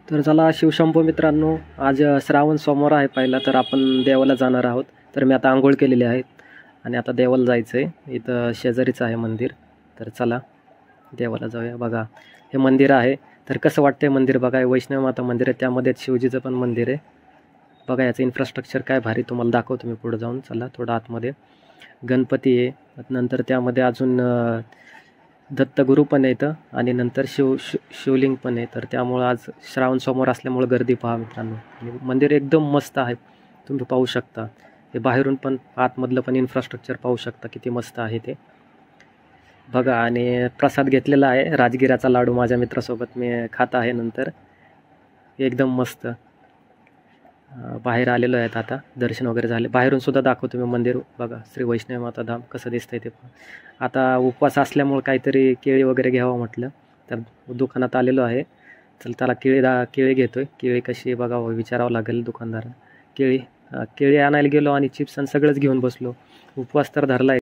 तर चला शिवशंभो मित्रांनो, आज श्रावण सोमवार आहे पहिला, तर आपण देवाला जाणार आहोत. तर मी आता आंघोळ केलेली आहे आणि आता देवाला जायचं आहे. इथं शेजारीच आहे मंदिर, तर चला देवाला जाऊया. बघा हे मंदिर आहे, तर कसं वाटतंय मंदिर बघा. हे वैष्णव माता मंदिर आहे, त्यामध्ये शिवजीचं पण मंदिर आहे. बघा याचं इन्फ्रास्ट्रक्चर काय भारी, तुम्हाला दाखवतो मी पुढे जाऊन. चला थोडं आतमध्ये. गणपती आहे, नंतर त्यामध्ये अजून दत्तगुरू पण आहे इथं, आणि नंतर शिवलिंग पण आहे. तर त्यामुळं आज श्रावण सोमवार असल्यामुळं गर्दी पहा मित्रांनो. आणि मंदिर एकदम मस्त आहे, तुम्ही पाहू शकता. हे बाहेरून पण आतमधलं पण इन्फ्रास्ट्रक्चर पाहू शकता, किती मस्त आहे ते बघा. आणि प्रसाद घेतलेला आहे, राजगिराचा लाडू माझ्या मित्रासोबत मी खात आहे. नंतर एकदम मस्त बाहेर आलेलो आहेत. आता दर्शन वगैरे झाले, बाहेरून सुद्धा दाखवतो मी मंदिर. बघा श्री वैष्णव माता धाम कसं दिसतंय ते. आता उपवास असल्यामुळे काहीतरी केळी वगैरे घ्यावं म्हटलं, तर दुकानात आलेलो आहे. चल त्याला केळी घेतोय. केळी कशी बघावं विचारावं लागेल दुकानदार. केळी आणायला गेलो आणि चिप्स आणि सगळंच घेऊन बसलो. उपवास तर धरला आहे.